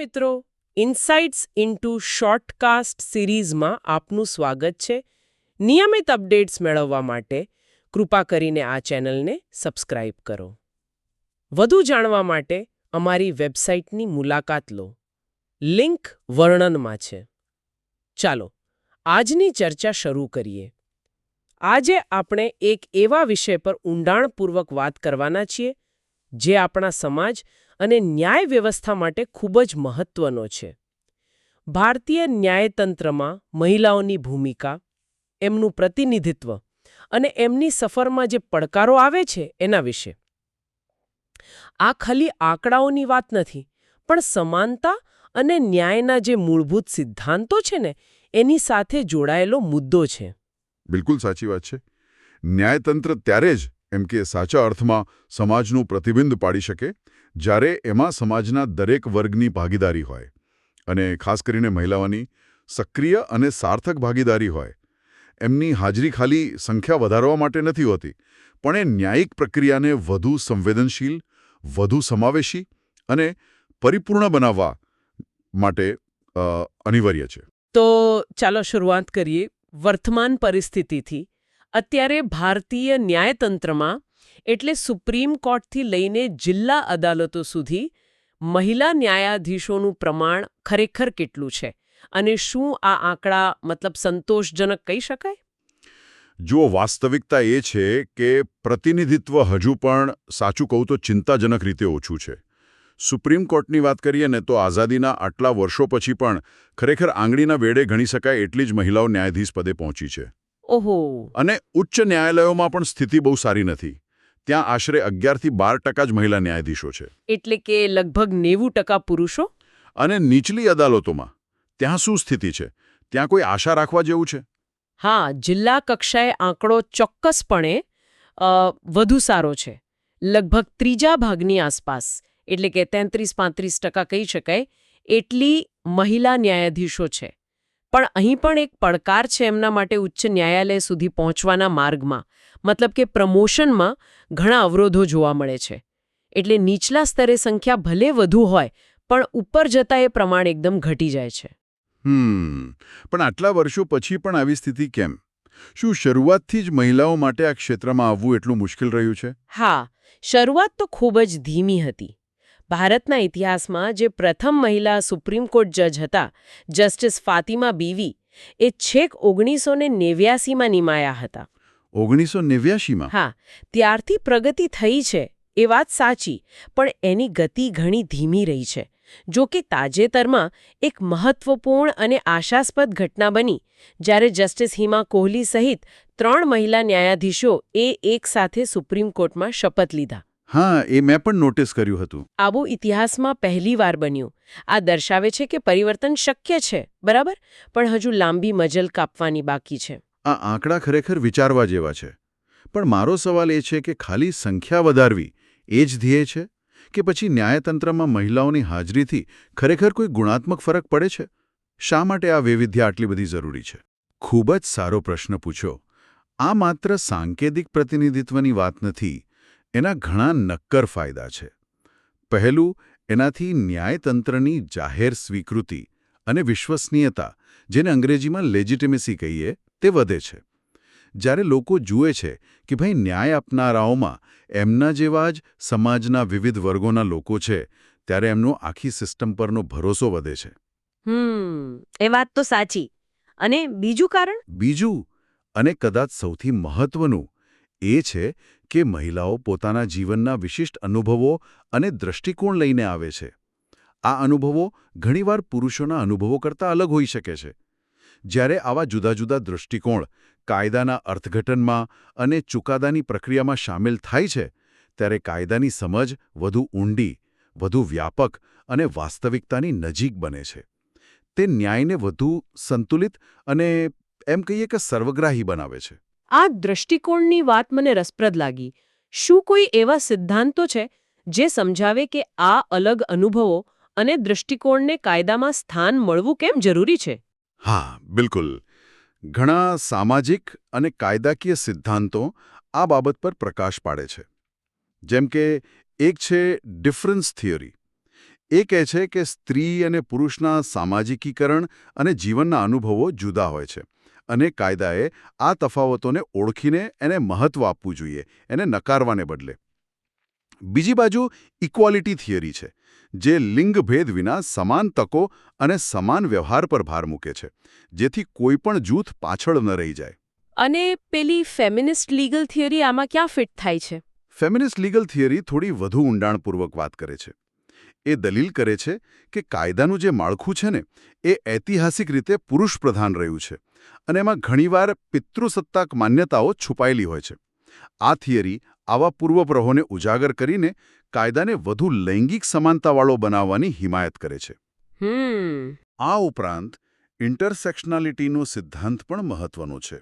મિત્રો, ઇનસાઇટ્સ ઇન્ટુ શોર્ટકાસ્ટ સિરીઝમાં આપનું સ્વાગત છે. નિયમિત અપડેટ્સ મેળવવા માટે કૃપા કરીને આ ચેનલને સબસ્ક્રાઇબ કરો. વધુ જાણવા માટે અમારી વેબસાઇટની મુલાકાત લો. લિંક વર્ણનમાં છે. ચાલો આજની ચર્ચા શરૂ કરીએ. આજે આપણે એક એવા વિષય પર ઊંડાણપૂર્વક વાત કરવાના છીએ જે આપણા સમાજ અને ન્યાય વ્યવસ્થા માટે ખૂબ જ મહત્વનો છે. ભારતીય ન્યાયતંત્રમાં મહિલાઓની ભૂમિકા, એમનું પ્રતિનિધિત્વ અને એમની સફરમાં જે પડકારો આવે છે એના વિશે. આ ખાલી આંકડાઓની વાત નથી, પણ સમાનતા અને ન્યાયના જે મૂળભૂત સિદ્ધાંતો છે ને એની સાથે જોડાયેલો મુદ્દો છે. બિલકુલ સાચી વાત છે. ન્યાયતંત્ર ત્યારે જ એમ કે સાચા અર્થમાં સમાજનું પ્રતિબિંબ પાડી શકે જ્યારે એમાં સમાજના દરેક વર્ગની ભાગીદારી હોય, અને ખાસ કરીને મહિલાઓની સક્રિય અને સાર્થક ભાગીદારી હોય. એમની હાજરી ખાલી સંખ્યા વધારવા માટે નથી હોતી, પણ એ ન્યાયિક પ્રક્રિયાને વધુ સંવેદનશીલ, વધુ સમાવેશી અને પરિપૂર્ણ બનાવવા માટે અનિવાર્ય છે. તો ચાલો શરૂઆત કરીએ વર્તમાન પરિસ્થિતિથી. અત્યારે ભારતીય ન્યાયતંત્રમાં એટલે સુપ્રીમ કોર્ટથી લઈને જિલ્લા અદાલતો સુધી મહિલા ન્યાયાધીશોનું પ્રમાણ ખરેખર કેટલું છે, અને શું આ આંકડા સંતોષજનક કહી શકાય? જો વાસ્તવિકતા એ છે કે પ્રતિનિધિત્વ હજુ પણ, સાચું કહું તો, ચિંતાજનક રીતે ઓછું છે. સુપ્રીમ કોર્ટની વાત કરીએ ને તો આઝાદીના આટલા વર્ષો પછી પણ ખરેખર આંગળીના વેડે ગણી શકાય એટલી જ મહિલાઓ ન્યાયાધીશ પદે પહોંચી છે. ઓહો. અને ઉચ્ચ ન્યાયાલયોમાં પણ સ્થિતિ બહુ સારી નથી. ત્યાં આશરે 11થી 12% જ મહિલા ન્યાયાધીશો છે. એટલે કે લગભગ 90% પુરુષો. અને નીચલી અદાલતોમાં ત્યાં શું સ્થિતિ છે? ત્યાં કોઈ આશા રાખવા જેવું છે? હા, જિલ્લા કક્ષાએ આંકડો ચોક્કસપણે વધુ સારો છે. લગભગ ત્રીજા ભાગની આસપાસ, એટલે કે 33-35% કહી શકાય એટલી મહિલા ન્યાયાધીશો છે. પણ અહીં પણ એક પડકાર છે એમના માટે ઉચ્ચ ન્યાયાલય સુધી પહોંચવાના માર્ગમાં. મતલબ કે પ્રમોશનમાં ઘણા અવરોધો જોવા મળે છે. એટલે નીચલા સ્તરે સંખ્યા ભલે વધુ હોય, પણ ઉપર જતા એ પ્રમાણ એકદમ ઘટી જાય છે. પણ આટલા વર્ષો પછી પણ આવી સ્થિતિ કેમ? શું શરૂઆતથી જ મહિલાઓ માટે આ ક્ષેત્રમાં આવવું એટલું મુશ્કેલ રહ્યું છે? હા, શરૂઆત તો ખૂબ જ ધીમી હતી. ભારતના ઇતિહાસમાં જે પ્રથમ મહિલા સુપ્રીમ કોર્ટ જજ હતા, જસ્ટિસ ફાતિમા બીવી, એ છેક 1989માં નિમાયા હતા. 1989માં? હા, ત્યારથી પ્રગતિ થઈ છે એ વાત સાચી, પણ એની ગતિ ઘણી ધીમી રહી છે. જો કે તાજેતરમાં એક મહત્વપૂર્ણ અને આશાસ્પદ ઘટના બની જ્યારે જસ્ટિસ હિમા કોહલી સહિત 3 મહિલા ન્યાયાધીશો એક સાથે સુપ્રીમ કોર્ટમાં શપથ લીધા. હા, એ મેં પણ નોટિસ કર્યું હતું. આવું ઇતિહાસમાં પહેલીવાર બન્યું. આ દર્શાવે છે કે પરિવર્તન શક્ય છે, બરાબર, પણ હજુ લાંબી મજલ કાપવાની બાકી છે. આ આંકડા ખરેખર વિચારવા જેવા છે. પણ મારો સવાલ એ છે કે ખાલી સંખ્યા વધારવી એ જ ધ્યેય છે, કે પછી ન્યાયતંત્રમાં મહિલાઓની હાજરીથી ખરેખર કોઈ ગુણાત્મક ફરક પડે છે? શા માટે આ વૈવિધ્ય આટલી બધી જરૂરી છે? ખૂબ જ સારો પ્રશ્ન પૂછ્યો. આ માત્ર સાંકેતિક પ્રતિનિધિત્વની વાત નથી. એના ઘણા નક્કર ફાયદા છે. પહેલું, એનાથી ન્યાયતંત્રની જાહેર સ્વીકૃતિ અને વિશ્વસનીયતા, જેને અંગ્રેજીમાં લેજિટિમેસી કહીએ, તે વધે છે. જ્યારે લોકો જુએ છે કે ભાઈ ન્યાય આપનારાઓમાં એમના જેવા જ સમાજના વિવિધ વર્ગોના લોકો છે, ત્યારે એમનો આખી સિસ્ટમ પરનો ભરોસો વધે છે. એ વાત તો સાચી. અને બીજું કારણ? બીજું, અને કદાચ સૌથી મહત્વનું, એ છે કે મહિલાઓ પોતાના જીવનના વિશિષ્ટ અનુભવો અને દૃષ્ટિકોણ લઈને આવે છે. આ અનુભવો ઘણીવાર પુરુષોના અનુભવો કરતાં અલગ હોઈ શકે છે. જ્યારે આવા જુદા જુદા દૃષ્ટિકોણ કાયદાના અર્થઘટનમાં અને ચુકાદાની પ્રક્રિયામાં સામેલ થાય છે, ત્યારે કાયદાની સમજ વધુ ઊંડી, વધુ વ્યાપક અને વાસ્તવિકતાની નજીક બને છે. તે ન્યાયને વધુ સંતુલિત અને એમ કહીએ કે સર્વગ્રાહી બનાવે છે. આ દૃષ્ટિકોણની વાત મને રસપ્રદ લાગી. શું કોઈ એવા સિદ્ધાંતો છે જે સમજાવે કે આ અલગ અનુભવો અને દૃષ્ટિકોણને કાયદામાં સ્થાન મળવું કેમ જરૂરી છે? હા, બિલકુલ. ઘણા સામાજિક અને કાયદાકીય સિદ્ધાંતો આ બાબત પર પ્રકાશ પાડે છે. જેમ કે એક છે ડિફરન્સ થિયરી. એ કહે છે કે સ્ત્રી અને પુરુષના સામાજિકીકરણ અને જીવનના અનુભવો જુદા હોય છે અને કાયદાએ આ તફાવતોને ઓળખીને એને મહત્વ આપવું જોઈએ, એને નકારવાને બદલે. બીજી બાજુ ઇક્વાલિટી થિયરી છે, જે લિંગભેદ વિના સમાન તકો અને સમાન વ્યવહાર પર ભાર મૂકે છે, જેથી કોઈ પણ જૂથ પાછળ ન રહી જાય. અને પેલી ફેમિનિસ્ટ લીગલ થિયરી આમાં ક્યાં ફિટ થાય છે? ફેમિનિસ્ટ લીગલ થિયરી થોડી વધુ ઊંડાણપૂર્વક વાત કરે છે. એ દલીલ કરે છે કે કાયદાનું જે માળખું છે ને, એ ઐતિહાસિક રીતે પુરુષ પ્રધાન રહ્યું છે અને એમાં ઘણીવાર પિતૃસત્તાક માન્યતાઓ છુપાયેલી હોય છે. આ થિયરી આવા પૂર્વપ્રહોને ઉજાગર કરીને કાયદાને વધુ લૈંગિક સમાનતાવાળો બનાવવાની હિમાયત કરે છે. આ ઉપરાંત ઇન્ટરસેક્શનાલિટીનો સિદ્ધાંત પણ મહત્વનો છે.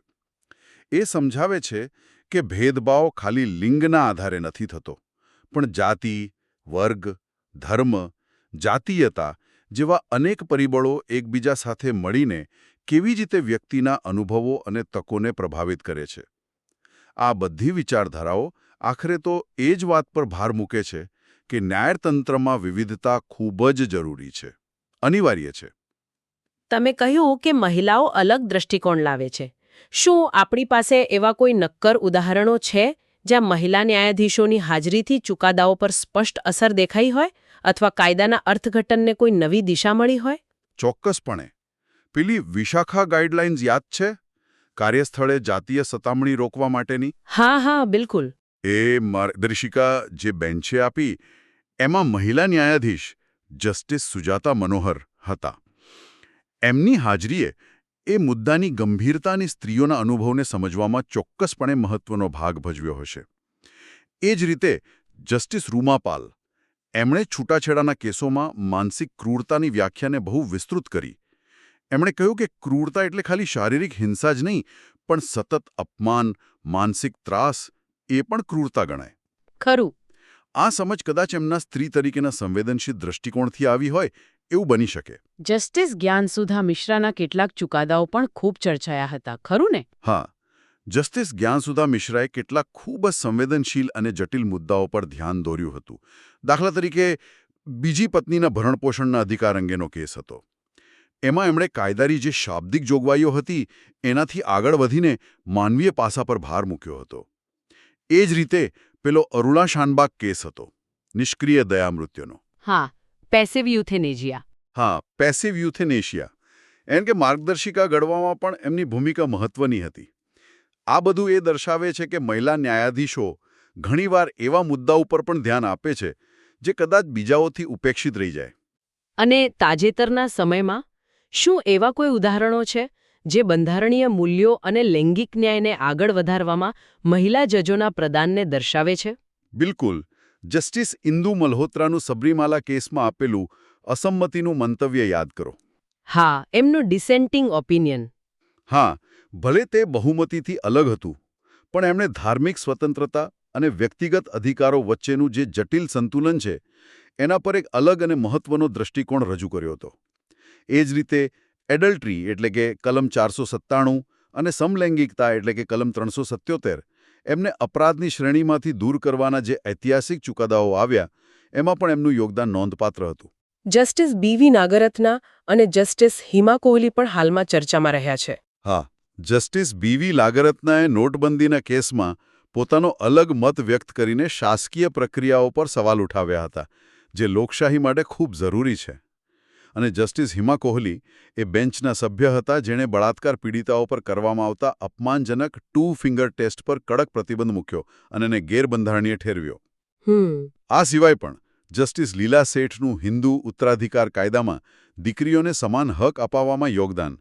એ સમજાવે છે કે ભેદભાવ ખાલી લિંગના આધારે નથી થતો, પણ જાતિ, વર્ગ, ધર્મ, જાતીયતા જેવા અનેક પરિબળો એકબીજા સાથે મળીને કેવી રીતે વ્યક્તિના અનુભવો અને તકોને પ્રભાવિત કરે છે. આ બધી વિચારધારાઓ આખરે તો એ જ વાત પર ભાર મૂકે છે કે ન્યાયતંત્રમાં વિવિધતા ખૂબ જ જરૂરી છે, અનિવાર્ય છે. તમે કહ્યું કે મહિલાઓ અલગ દ્રષ્ટિકોણ લાવે છે. શું આપણી પાસે એવા કોઈ નક્કર ઉદાહરણો છે જ્યાં મહિલા ન્યાયાધીશોની હાજરીથી ચુકાદાઓ પર સ્પષ્ટ અસર દેખાઈ હોય અથવા કાયદાના અર્થઘટનને કોઈ નવી દિશા મળી હોય? ચોક્કસપણે. પેલી વિશાખા ગાઈડલાઇન્સ યાદ છે? કાર્યસ્થળે જાતીય સતામણી રોકવા માટેની? હા, બિલકુલ. એ માર્ગદર્શિકા જે બેન્ચે આપી, એમાં મહિલા ન્યાયાધીશ જસ્ટિસ સુજાતા મનોહર હતા. એમની હાજરીએ એ મુદ્દાની ગંભીરતા અને સ્ત્રીઓના અનુભવને સમજવામાં ચોક્કસપણે મહત્વનો ભાગ ભજવ્યો હશે. એ જ રીતે જસ્ટિસ રૂમાપાલ, એમણે છૂટાછેડાના કેસોમાં માનસિક ક્રૂરતાની વ્યાખ્યાને બહુ વિસ્તૃત કરી. એમણે કહ્યું કે ક્રૂરતા એટલે ખાલી શારીરિક હિંસા જ નહીં, પણ સતત અપમાન, માનસિક ત્રાસ એ પણ ક્રૂરતા ગણાય. ખરું. આ સમજ કદાચ એમના સ્ત્રી તરીકેના સંવેદનશીલ દ્રષ્ટિકોણથી આવી હોય એવું બની શકે. જસ્ટિસ જ્ઞાનસુધા મિશ્રાના કેટલાક ચુકાદાઓ પણ ખૂબ ચર્ચાયા હતા, ખરું ને? હા, જસ્ટિસ જ્ઞાનસુધા મિશ્રાએ કેટલાક ખૂબ જ સંવેદનશીલ અને જટિલ મુદ્દાઓ પર ધ્યાન દોર્યું હતું. દાખલા તરીકે, બીજી પત્નીના ભરણપોષણના અધિકાર અંગેનો કેસ હતો. એમાં એમણે કાયદાની જે શાબ્દિક જોગવાઈઓ હતી એનાથી આગળ વધીને માનવીય પાસા પર ભાર મૂક્યો હતો. એ જ રીતે પેલો અરુણા શાનબાગ કેસ હતો, નિષ્ક્રિય દયામૃત્યુનો. હા, પેસિવ યુથેનેજિયા. હા, પેસિવ યુથેનેશિયા. એમ કે માર્ગદર્શિકા ઘડવામાં પણ એમની ભૂમિકા મહત્વની હતી. આ બધું એ દર્શાવે છે કે મહિલા ન્યાયાધીશો ઘણીવાર એવા મુદ્દા ઉપર પણ ધ્યાન આપે છે જે કદાચ બીજાઓથી ઉપેક્ષિત રહી જાય. અને તાજેતરના સમયમાં શું એવા કોઈ ઉદાહરણો છે જે બંધારણીય મૂલ્યો અને લૈંગિક ન્યાયને આગળ વધારવામાં મહિલા જજોના પ્રદાનને દર્શાવે છે? બિલકુલ. જસ્ટિસ ઇન્દુ મલ્હોત્રાનું સબરીમાલા કેસમાં આપેલું અસંમતિનું મંતવ્ય યાદ કરો. હા, એમનું ડિસેન્ટિંગ ઓપિનિયન. હા, ભલે તે બહુમતીથી અલગ હતું, પણ એમણે ધાર્મિક સ્વતંત્રતા અને વ્યક્તિગત અધિકારો વચ્ચેનું જે જટિલ સંતુલન છે એના પર એક અલગ અને મહત્વનો દૃષ્ટિકોણ રજૂ કર્યો હતો. એ જ રીતે એડલ્ટરી એટલે કે કલમ 497 અને સમલૈંગિકતા એટલે કે કલમ 377 એમને અપરાધની શ્રેણીમાંથી દૂર કરવાના જે ઐતિહાસિક ચુકાદાઓ આવ્યા એમાં પણ એમનું યોગદાન નોંધપાત્ર હતું. જસ્ટિસ બીવી નાગરત્ના અને જસ્ટિસ હિમા કોહલી પણ હાલમાં ચર્ચામાં રહ્યા છે. હા, જસ્ટિસ બીવી નાગરત્નાએ નોટબંધીના કેસમાં પોતાનો અલગ મત વ્યક્ત કરીને શાસકીય પ્રક્રિયાઓ પર સવાલ ઉઠાવ્યા હતા, જે લોકશાહી માટે ખૂબ જરૂરી છે. અને જસ્ટિસ હિમા કોહલી એ બેન્ચના સભ્ય હતા જેણે બળાત્કાર પીડિતાઓ પર કરવામાં આવતા અપમાનજનક 2 ફિંગર ટેસ્ટ પર કડક પ્રતિબંધ મૂક્યો અને એને ગેરબંધારણીય ઠેરવ્યો. આ સિવાય પણ જસ્ટિસ લીલા શેઠનું હિન્દુ ઉત્તરાધિકાર કાયદામાં દીકરીઓને સમાન હક અપાવવામાં યોગદાન,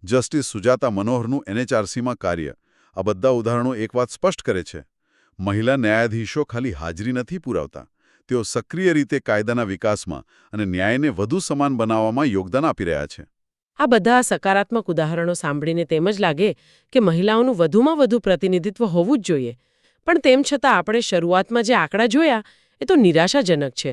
જસ્ટિસ સુજાતા મનોહરનું NHRCમાં કાર્ય, આ બધા ઉદાહરણો એક વાત સ્પષ્ટ કરે છે: મહિલા ન્યાયાધીશો ખાલી હાજરી નથી પુરાવતા, તેઓ સક્રિય રીતે કાયદાના વિકાસમાં અને ન્યાયને વધુ સમાન બનાવવામાં યોગદાન આપી રહ્યા છે. આ બધા સકારાત્મક ઉદાહરણો સાંભળીને તેમ જ લાગે કે મહિલાઓનું વધુમાં વધુ પ્રતિનિધિત્વ હોવું જ જોઈએ. પણ તેમ છતાં આપણે શરૂઆતમાં જે આંકડા જોયા એ તો નિરાશાજનક છે.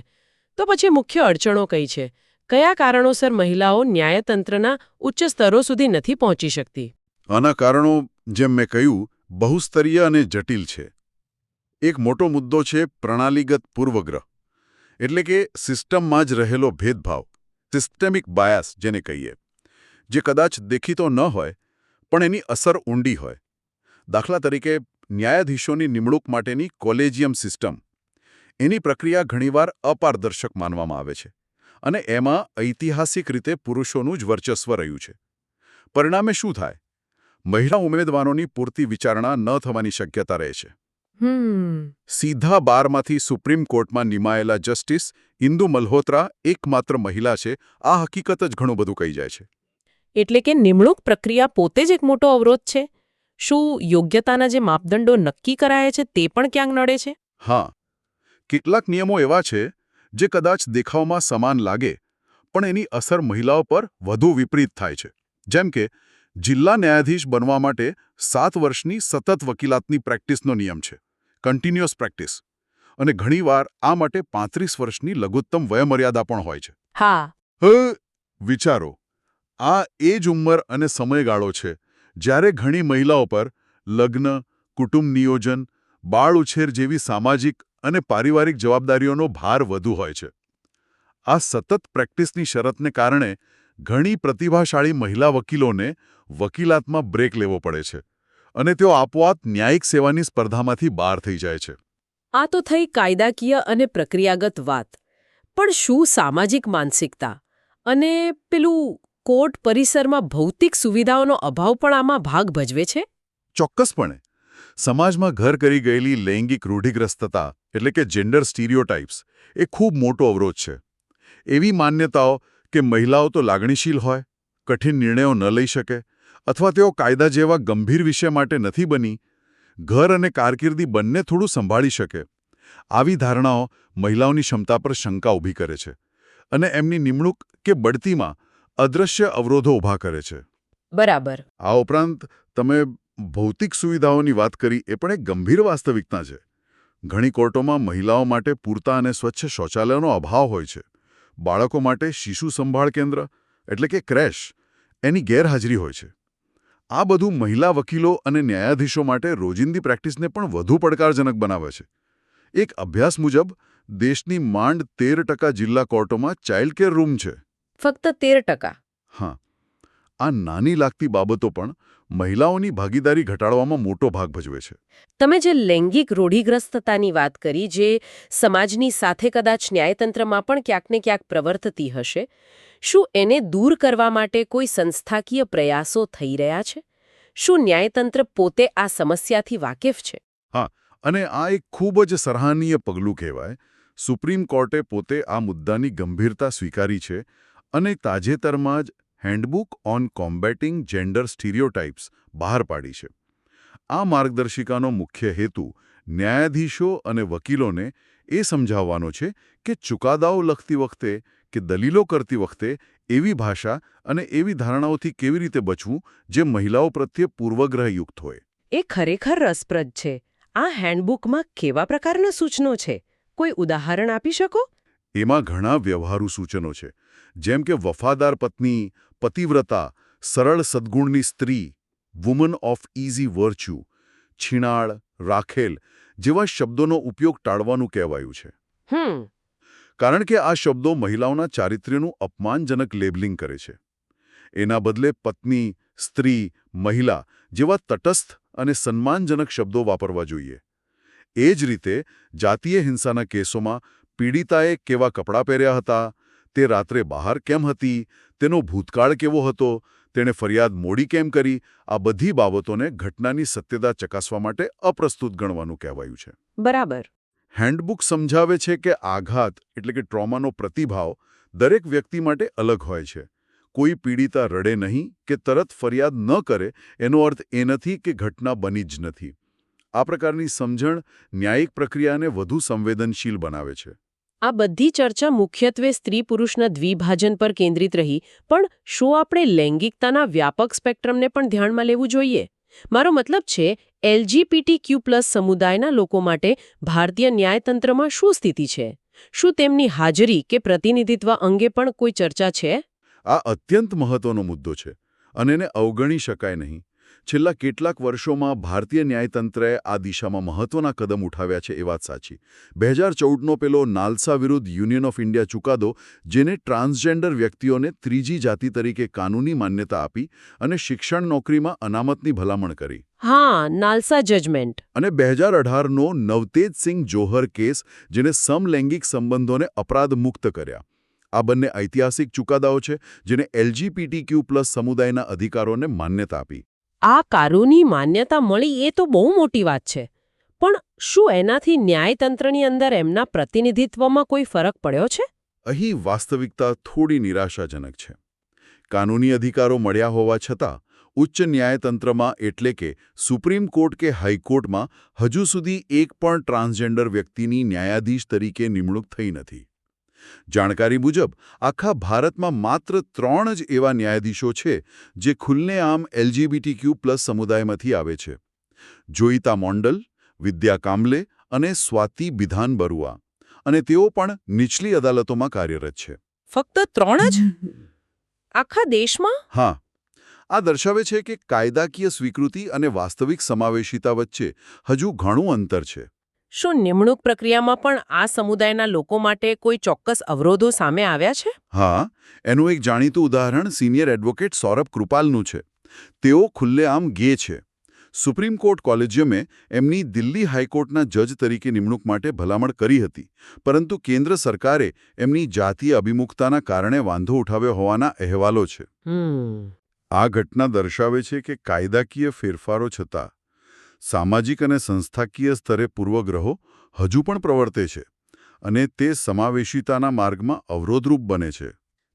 તો પછી મુખ્ય અડચણો કઈ છે? કયા કારણોસર મહિલાઓ ન્યાયતંત્રના ઉચ્ચ સ્તરો સુધી નથી પહોંચી શકતી? આના કારણો, જેમ મેં કહ્યું, બહુસ્તરીય અને જટિલ છે. એક મોટો મુદ્દો છે પ્રણાલીગત પૂર્વગ્રહ, એટલે કે સિસ્ટમમાં જ રહેલો ભેદભાવ, સિસ્ટેમિક બાયસ જેને કહીએ, જે કદાચ દેખીતો ન હોય પણ એની અસર ઊંડી હોય. દાખલા તરીકે ન્યાયાધીશોની નિમણૂક માટેની કોલેજિયમ સિસ્ટમ. એની પ્રક્રિયા ઘણીવાર અપારદર્શક માનવામાં આવે છે અને એમાં ઐતિહાસિક રીતે પુરુષોનું જ વર્ચસ્વ રહ્યું છે. પરિણામે શું થાય? મહિલા ઉમેદવારોની પૂરતી વિચારણા ન થવાની શક્યતા રહે છે. સીધા બારમાંથી સુપ્રીમ કોર્ટમાં નિમાયેલા જસ્ટિસ ઇન્દુ મલ્હોત્રા એકમાત્ર મહિલા છે. આ હકીકત જ ઘણું બધું કહી જાય છે. એટલે કે નિમણૂક પ્રક્રિયા પોતે જ એક મોટો અવરોધ છે. શું યોગ્યતાના જે માપદંડો નક્કી કરાયા છે તે પણ ક્યાંક નડે છે? હા, કેટલાક નિયમો એવા છે જે કદાચ દેખાવમાં સમાન લાગે પણ એની અસર મહિલાઓ પર વધુ વિપરીત થાય છે. જેમ કે જિલ્લા ન્યાયાધીશ બનવા માટે 7 વર્ષની સતત વકીલાતની પ્રેક્ટિસનો નિયમ છે, કન્ટિન્યુઅસ પ્રેક્ટિસ, અને ઘણીવાર આ માટે 35 વર્ષની લઘુત્તમ વયમર્યાદા પણ હોય છે. હા. વિચારો, આ એ જ ઉંમર અને સમયગાળો છે જ્યારે ઘણી મહિલાઓ પર લગ્ન, કુટુંબ નિયોજન, બાળ ઉછેર જેવી સામાજિક અને પારિવારિક જવાબદારીઓનો ભાર વધુ હોય છે. આ સતત પ્રેક્ટિસની શરતને કારણે ઘણી પ્રતિભાશાળી મહિલા વકીલોને વકીલાતમાં બ્રેક લેવો પડે છે અને તેઓ આપોઆપ ન્યાયિક સેવાની સ્પર્ધામાંથી બહાર થઈ જાય છે. આ તો થઈ કાયદાકીય અને પ્રક્રિયાગત વાત. પણ શું સામાજિક માનસિકતા અને પેલું કોર્ટ પરિસરમાં ભૌતિક સુવિધાઓનો અભાવ પણ આમાં ભાગ ભજવે છે? ચોક્કસપણે. સમાજમાં ઘર કરી ગયેલી લૈંગિક રૂઢિગ્રસ્તતા એટલે કે જેન્ડર સ્ટીરિયોટાઇપ્સ એ ખૂબ મોટો અવરોધ છે. એવી માન્યતાઓ કે મહિલાઓ તો લાગણીશીલ હોય, કઠિન નિર્ણયો ન લઈ શકે અથવા તેઓ કાયદા જેવા ગંભીર વિષય માટે નથી બની, ઘર અને કારકિર્દી બંને થોડું સંભાળી શકે. આવી ધારણાઓ મહિલાઓની ક્ષમતા પર શંકા ઊભી કરે છે અને એમની નિમણૂક કે બઢતીમાં અદૃશ્ય અવરોધો ઊભા કરે છે. બરાબર. આ ઉપરાંત તમે ભૌતિક સુવિધાઓની વાત કરી, એ પણ એક ગંભીર વાસ્તવિકતા છે. ઘણી કોર્ટોમાં મહિલાઓ માટે પૂરતા અને સ્વચ્છ શૌચાલયનો અભાવ હોય છે. બાળકો માટે શિશુ સંભાળ કેન્દ્ર એટલે કે ક્રેશ એની ગેરહાજરી હોય છે. આ બધું મહિલા વકીલો અને ન્યાયાધીશો માટે રોજિંદી પ્રેક્ટિસને પણ વધુ પડકારજનક બનાવે છે. એક અભ્યાસ મુજબ દેશની માંડ 13% જિલ્લા કોર્ટોમાં ચાઇલ્ડ કેર રૂમ છે. ફક્ત 13%? હા. આ નાની લાગતી બાબતો પણ મહિલાઓની ભાગીદારી ઘટાડવામાં મોટો ભાગ ભજવે છે. તમે જે લૈંગિક રૂઢિગ્રસ્તતાની વાત કરી, જે સમાજની સાથે કદાચ ન્યાયતંત્રમાં પણ ક્યાંક ને ક્યાંક પ્રવર્તતી હશે, શું એને દૂર કરવા માટે કોઈ સંસ્થાકીય પ્રયાસો થઈ રહ્યા છે? શું ન્યાયતંત્ર પોતે આ સમસ્યાથી વાકેફ છે? હા, અને આ એક ખૂબ જ સરાહનીય પગલું કહેવાય. સુપ્રીમ કોર્ટે પોતે આ મુદ્દાની ગંભીરતા સ્વીકારી છે અને તાજેતરમાં જ હેન્ડબુક ઓન કોમ્બેટિંગ જેન્ડર સ્ટીરિયોટાઇપ્સ બહાર પાડી છે. આ માર્ગદર્શિકાનો મુખ્ય હેતુ ન્યાયાધીશો અને વકીલોને એ સમજાવવાનો છે કે ચુકાદાઓ લખતી વખતે કે દલીલો કરતી વખતે એવી ભાષા અને એવી ધારણાઓથી કેવી રીતે બચવું જે મહિલાઓ પ્રત્યે પૂર્વગ્રહયુક્ત હોય. એ ખરેખર રસપ્રદ છે. આ હેન્ડબુકમાં કેવા પ્રકારના સૂચનો છે? કોઈ ઉદાહરણ આપી શકો? એમાં ઘણા વ્યવહારુ સૂચનો છે, જેમ કે વફાદાર પત્ની, પતિવ્રતા, સરળ સદ્ગુણની સ્ત્રી, વુમન ઓફ ઇઝી વર્ચ્યુ, છીણાળ, રાખેલ જેવા શબ્દોનો ઉપયોગ ટાળવાનું કહેવાયું છે. કારણ કે આ શબ્દો મહિલાઓના ચારિત્ર્યનું અપમાનજનક લેબલિંગ કરે છે. એના બદલે પત્ની, સ્ત્રી, મહિલા જેવા તટસ્થ અને સન્માનજનક શબ્દો વાપરવા જોઈએ. એ જ રીતે જાતીય હિંસાના કેસોમાં પીડિતાએ કેવા કપડાં પહેર્યા હતા, તે રાત્રે બહાર કેમ હતી, તેનો ભૂતકાળ કેવો હતો, તેણે ફરિયાદ મોડી કેમ કરી, આ બધી બાબતોને ઘટનાની સત્યતા ચકાસવા માટે અપ્રસ્તુત ગણવાનું કહેવાયું છે. બરાબર. હેન્ડબુક સમજાવે છે કે આઘાત એટલે કે ટ્રોમાનો પ્રતિભાવ દરેક વ્યક્તિ માટે અલગ હોય છે. કોઈ પીડિતા રડે નહીં કે તરત ફરિયાદ ન કરે એનો અર્થ એ નથી કે ઘટના બની જ નથી. આ પ્રકારની સમજણ ન્યાયિક પ્રક્રિયાને વધુ સંવેદનશીલ બનાવે છે. આ બધી ચર્ચા મુખ્યત્વે સ્ત્રી-પુરુષના દ્વિભાજન પર કેન્દ્રિત રહી, પણ શું આપણે લૈંગિકતાના વ્યાપક સ્પેક્ટ્રમને પણ ધ્યાનમાં લેવું જોઈએ? મારો મતલબ છે, LGBTQ+ સમુદાયના લોકો માટે ભારતીય ન્યાયતંત્રમાં શું સ્થિતિ છે? શું તેમની હાજરી કે પ્રતિનિધિત્વ અંગે પણ કોઈ ચર્ચા છે? આ અત્યંત મહત્વનો મુદ્દો છે અને એને અવગણી શકાય નહીં. છેલ્લા કેટલાક વર્ષોમાં ભારતીય ન્યાયતંત્રએ આ દિશામાં મહત્વના કદમ ઉઠાવ્યા છે એ વાત સાચી. 2014નો પેલો નાલસા વિરુદ્ધ યુનિયન ઓફ ઇન્ડિયા ચુકાદો, જેને ટ્રાન્સજેન્ડર વ્યક્તિઓને ત્રીજી જાતિ તરીકે કાનૂની માન્યતા આપી અને શિક્ષણ નોકરીમાં અનામતની ભલામણ કરી. હા, નાલસા જજમેન્ટ. અને 2018નો નવતેજસિંહ જોહર કેસ, જેને સમલૈંગિક સંબંધોને અપરાધ મુક્ત કર્યા. આ બંને ઐતિહાસિક ચુકાદાઓ છે જેને LGBTQ+ સમુદાયના અધિકારોને માન્યતા આપી. આ કાનૂની માન્યતા મળી એ તો બહુ મોટી વાત છે. પણ શું એનાથી ન્યાયતંત્રની અંદર એમના પ્રતિનિધિત્વમાં કોઈ ફરક પડ્યો છે? અહીં વાસ્તવિકતા થોડી નિરાશાજનક છે. કાનૂની અધિકારો મળ્યા હોવા છતાં ઉચ્ચ ન્યાયતંત્રમાં એટલે કે સુપ્રીમ કોર્ટ કે હાઈકોર્ટમાં હજુ સુધી એક પણ ટ્રાન્સજેન્ડર વ્યક્તિની ન્યાયાધીશ તરીકે નિમણૂક થઈ નથી. જાણકારી મુજબ આખા ભારતમાં માત્ર 3 જ એવા ન્યાયાધીશો છે જે ખુલ્લેઆમ LGBTQ+ સમુદાયમાંથી આવે છે: જોઈતા મોન્ડલ, વિદ્યા કામલે અને સ્વાતિ બિધાન બરુઆ. અને તેઓ પણ નીચલી અદાલતોમાં કાર્યરત છે. ફક્ત 3 જ? આખા દેશમાં? હા, આ દર્શાવે છે કે કાયદાકીય સ્વીકૃતિ અને વાસ્તવિક સમાવેશિતા વચ્ચે હજુ ઘણું અંતર છે. શું નિમણૂક પ્રક્રિયામાં પણ આ સમુદાયના લોકો માટે કોઈ ચોક્કસ અવરોધો સામે આવ્યા છે? હા, એનું એક જાણીતું ઉદાહરણ સિનિયર એડવોકેટ સૌરભ કૃપાલનું છે. તેઓ ખુલ્લેઆમ ગે છે. સુપ્રીમ કોર્ટ કોલેજિયમે એમની દિલ્હી હાઈકોર્ટના જજ તરીકે નિમણૂક માટે ભલામણ કરી હતી, પરંતુ કેન્દ્ર સરકારે એમની જાતીય અભિમુખતાના કારણે વાંધો ઉઠાવ્યો હોવાના અહેવાલો છે. આ ઘટના દર્શાવે છે કે કાયદાકીય ફેરફારો છતાં સામાજિક અને સંસ્થાકીય સ્તરે પૂર્વગ્રહો હજુ પણ પ્રવર્તે છે અને તે સમાવેશિતાના માર્ગમાં અવરોધરૂપ બને છે.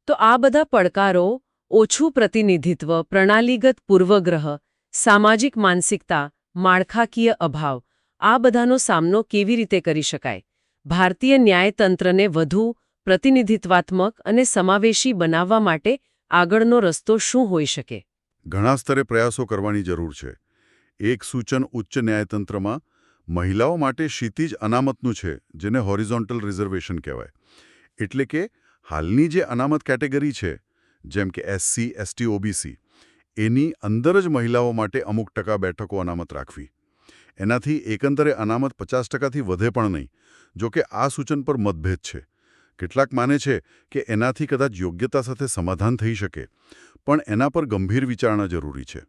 તો આ બધા પડકારો, ઓછું પ્રતિનિધિત્વ, પ્રણાલીગત પૂર્વગ્રહ, સામાજિક માનસિકતા, માળખાકીય અભાવ, આ બધાનો સામનો કેવી રીતે કરી શકાય? ભારતીય ન્યાયતંત્રને વધુ પ્રતિનિધિત્વાત્મક અને સમાવેશી બનાવવા માટે આગળનો રસ્તો શું હોઈ શકે? ઘણા સ્તરે પ્રયાસો કરવાની જરૂર છે. એક સૂચન ઉચ્ચ ન્યાયતંત્રમાં મહિલાઓ માટે ક્ષિતિજ અનામતનું છે, જેને હોરિઝોન્ટલ રિઝર્વેશન કહેવાય. એટલે કે હાલની જે અનામત કેટેગરી છે, જેમ કે SC, ST, OBC, એની અંદર જ મહિલાઓ માટે અમુક ટકા બેઠકો અનામત રાખવી. એનાથી એકંદરે અનામત 50%થી વધે પણ નહીં. જોકે આ સૂચન પર મતભેદ છે. કેટલાક માને છે કે એનાથી કદાચ યોગ્યતા સાથે સમાધાન થઈ શકે, પણ એના પર ગંભીર વિચારણા જરૂરી છે.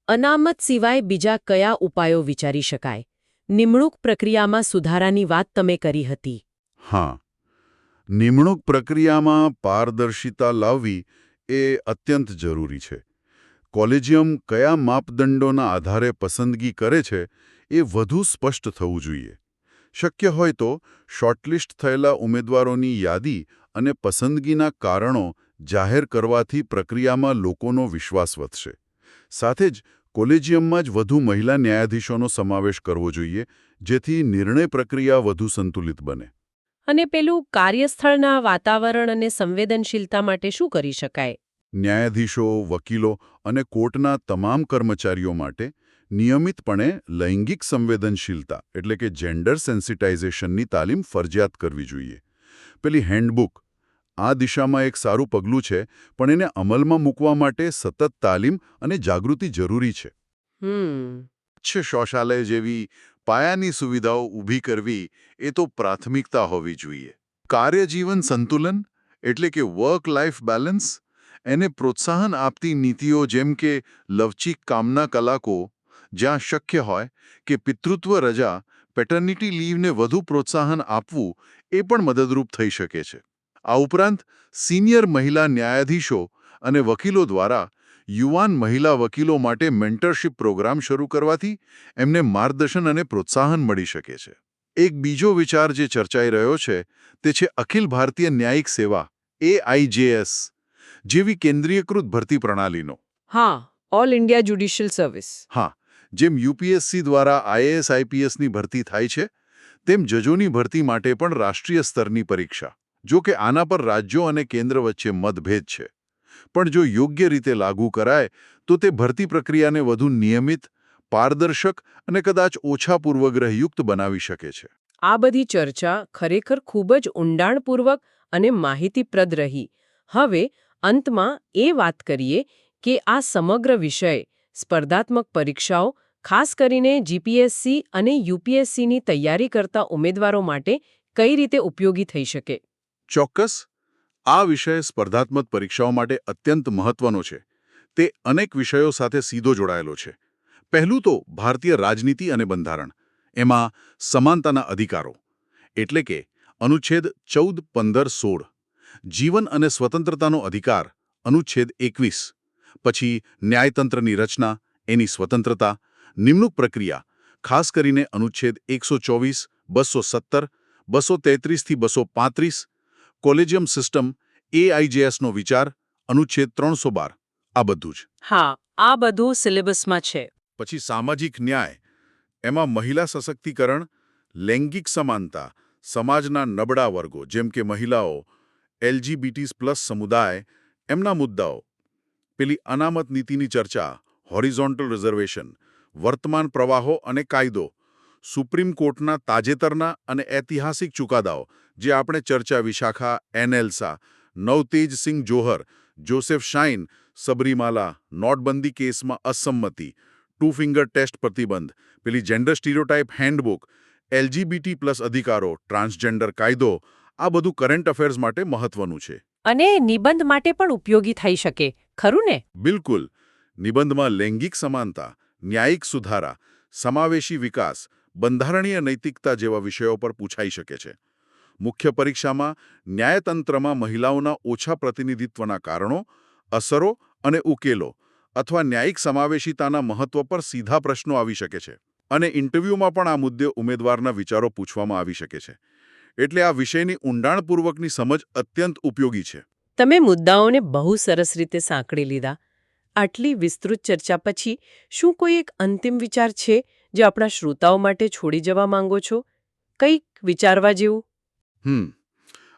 અનામત સિવાય બીજા કયા ઉપાયો વિચારી શકાય? નિમણૂક પ્રક્રિયામાં સુધારાની વાત તમે કરી હતી. હા, નિમણૂક પ્રક્રિયામાં પારદર્શિતા લાવવી એ અત્યંત જરૂરી છે. કોલેજિયમ કયા માપદંડોના આધારે પસંદગી કરે છે એ વધુ સ્પષ્ટ થવું જોઈએ. શક્ય હોય તો શોર્ટલિસ્ટ થયેલા ઉમેદવારોની યાદી અને પસંદગીના કારણો જાહેર કરવાથી પ્રક્રિયામાં લોકોનો વિશ્વાસ વધશે. સાથે જ કોલેજિયમમાં જ વધુ મહિલા ન્યાયાધીશોનો સમાવેશ કરવો જોઈએ, જેથી નિર્ણય પ્રક્રિયા વધુ સંતુલિત બને. અને પેલું કાર્યસ્થળના વાતાવરણ અને સંવેદનશીલતા માટે શું કરી શકાય? ન્યાયાધીશો, વકીલો અને કોર્ટના તમામ કર્મચારીઓ માટે નિયમિતપણે લૈંગિક સંવેદનશીલતા એટલે કે જેન્ડર સેન્સિટાઇઝેશનની તાલીમ ફરજિયાત કરવી જોઈએ. પેલી હેન્ડબુક આ દિશામાં એક સારું પગલું છે, પણ એને અમલમાં મૂકવા માટે સતત તાલીમ અને જાગૃતિ જરૂરી છે. શૌચાલય જેવી પાયાની સુવિધાઓ ઊભી કરવી એ તો પ્રાથમિકતા હોવી જોઈએ. કાર્યજીવન સંતુલન એટલે કે વર્ક લાઇફ બેલેન્સ, એને પ્રોત્સાહન આપતી નીતિઓ જેમ કે લવચીક કામના કલાકો જ્યાં શક્ય હોય કે પિતૃત્વ રજા, પેટર્નિટી લીવને વધુ પ્રોત્સાહન આપવું એ પણ મદદરૂપ થઈ શકે છે. આ ઉપરાંત સિનિયર મહિલા ન્યાયાધીશો અને વકીલો દ્વારા યુવાન મહિલા વકીલો માટે મેન્ટરશિપ પ્રોગ્રામ શરૂ કરવાથી એમને માર્ગદર્શન અને પ્રોત્સાહન મળી શકે છે. એક બીજો વિચાર જે ચર્ચાઈ રહ્યો છે તે છે અખિલ ભારતીય ન્યાયિક સેવા AIJS જેવી કેન્દ્રીયકૃત ભરતી પ્રણાલીનો. હા, ઓલ ઇન્ડિયા જ્યુડિશિયલ સર્વિસ. હા, જેમ UPSC દ્વારા IAS IPSની ભરતી થાય છે, તેમ જજોની ભરતી માટે પણ રાષ્ટ્રીય સ્તરની પરીક્ષા. જો કે આના પર રાજ્યો અને કેન્દ્ર વચ્ચે મતભેદ છે, પણ જો યોગ્ય રીતે લાગુ કરાય તો તે ભરતી પ્રક્રિયાને વધુ નિયમિત, પારદર્શક અને કદાચ ઓછા પૂર્વગ્રહયુક્ત બનાવી શકે છે. આ બધી ચર્ચા ખરેખર ખૂબ જ ઊંડાણપૂર્વક અને માહિતીપ્રદ રહી. હવે અંતમાં એ વાત કરીએ કે આ સમગ્ર વિષય સ્પર્ધાત્મક પરીક્ષાઓ ખાસ કરીને જીપીએસસી અને યુપીએસસીની તૈયારી કરતા ઉમેદવારો માટે કઈ રીતે ઉપયોગી થઈ શકે? ચોક્કસ. આ વિષય સ્પર્ધાત્મક પરીક્ષાઓ માટે અત્યંત મહત્વનો છે. તે અનેક વિષયો સાથે સીધો જોડાયેલો છે. પહેલું તો ભારતીય રાજનીતિ અને બંધારણ. એમાં સમાનતાના અધિકારો એટલે કે અનુચ્છેદ 14, 15, 16, જીવન અને સ્વતંત્રતાનો અધિકાર અનુચ્છેદ 21, પછી ન્યાયતંત્રની રચના, એની સ્વતંત્રતા, નિમણૂક પ્રક્રિયા ખાસ કરીને અનુચ્છેદ 124, 217, 233 થી 235, કોલેજિયમ સિસ્ટમ, એઆઈજેએસનો વિચાર, અનુચ્છેદ 312, આ બધું જ. હા, આ બધું સિલેબસમાં છે. પછી સામાજિક ન્યાય, એમાં મહિલા સશક્તિકરણ, લૈંગિક સમાનતા, સમાજના નબળા વર્ગો જેમ કે મહિલાઓ, એલજીબીટી+ સમુદાય, એમના મુદ્દાઓ, પેલી અનામત નીતિની ચર્ચા, હોરિઝોન્ટલ રિઝર્વેશન, વર્તમાન પ્રવાહો અને કાયદો, સુપ્રીમ કોર્ટના તાજેતરના અને ઐતિહાસિક ચુકાદાઓ જે આપણે ચર્ચા વિશાખા, એનએલસા, નવતેજસિંહ જોહર, જોસેફ શાઇન, સબરીમાલા, નોટબંધી કેસમાં અસંમતિ, ટુ ફિંગર ટેસ્ટ પ્રતિબંધ, પેલી જેન્ડર સ્ટીરિયોટાઇપ હેન્ડબુક, એલજીબીટી+ અધિકારો, ટ્રાન્સજેન્ડર કાયદો, આ બધું કરંટ અફેર્સ માટે મહત્વનું છે. અને નિબંધ માટે પણ ઉપયોગી થઈ શકે, ખરું ને? બિલકુલ. નિબંધમાં લૈંગિક સમાનતા, ન્યાયિક સુધારા, સમાવેશી વિકાસ, બંધારણીય નૈતિકતા જેવા વિષયો પર પૂછાઈ શકે છે. મુખ્ય પરીક્ષામાં ન્યાયતંત્રમાં મહિલાઓના ઓછા પ્રતિનિધિત્વના કારણો, અસરો અને ઉકેલો અથવા ન્યાયિક સમાવેશિતાના મહત્વ પર સીધા પ્રશ્નો આવી શકે છે. અને ઇન્ટરવ્યૂમાં પણ આ મુદ્દે ઉમેદવારના વિચારો પૂછવામાં આવી શકે છે. એટલે આ વિષયની ઊંડાણપૂર્વકની સમજ અત્યંત ઉપયોગી છે. તમે મુદ્દાઓને બહુ સરસ રીતે સાંકળી લીધા. આટલી વિસ્તૃત ચર્ચા પછી શું કોઈ એક અંતિમ વિચાર છે જે આપણા શ્રોતાઓ માટે છોડી જવા માંગો છો? કંઈક વિચારવા જેવું?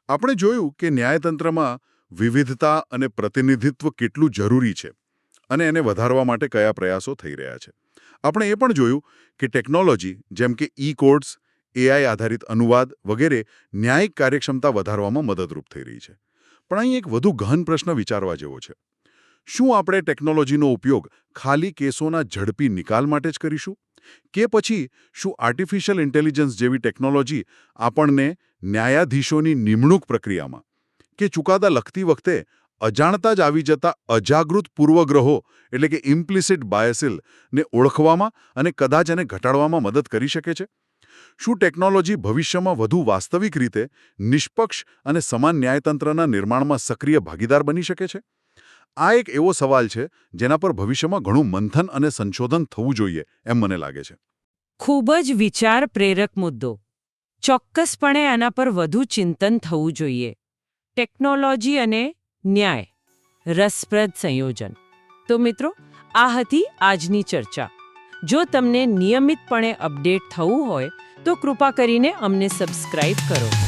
આપણે જોયું કે ન્યાયતંત્રમાં વિવિધતા અને પ્રતિનિધિત્વ કેટલું જરૂરી છે અને એને વધારવા માટે કયા પ્રયાસો થઈ રહ્યા છે. આપણે એ પણ જોયું કે ટેકનોલોજી જેમ કે ઈ-કોર્ટ્સ, એઆઈ આધારિત અનુવાદ વગેરે ન્યાયિક કાર્યક્ષમતા વધારવામાં મદદરૂપ થઈ રહી છે. પણ અહીં એક વધુ ગહન પ્રશ્ન વિચારવા જેવો છે. શું આપણે ટેકનોલોજીનો ઉપયોગ ખાલી કેસોના ઝડપી નિકાલ માટે જ કરીશું? કે પછી શું આર્ટિફિશિયલ ઇન્ટેલિજન્સ જેવી ટેકનોલોજી આપણને ન્યાયાધીશોની નિમણૂક પ્રક્રિયામાં કે ચુકાદા લખતી વખતે અજાણતા જ આવી જતા અજાગૃત પૂર્વગ્રહો એટલે કે ઇમ્પ્લિસિટ બાયસિલ ને ઓળખવામાં અને કદાચ એને ઘટાડવામાં મદદ કરી શકે છે? શું ટેકનોલોજી ભવિષ્યમાં વધુ વાસ્તવિક રીતે નિષ્પક્ષ અને સમાન ન્યાયતંત્રના નિર્માણમાં સક્રિય ભાગીદાર બની શકે છે? આ એક એવો સવાલ છે જેના પર ભવિષ્યમાં ઘણું મંથન અને સંશોધન થવું જોઈએ એમ મને લાગે છે. ખૂબ જ વિચાર પ્રેરક મુદ્દો. ચોક્કસપણે આના પર વધુ ચિંતન થવું જોઈએ. ટેકનોલોજી અને ન્યાય, રસપ્રદ સંયોજન. તો મિત્રો, આ હતી આજની ચર્ચા. જો તમને નિયમિતપણે અપડેટ થવું હોય તો કૃપા કરીને અમને સબસ્ક્રાઇબ કરો.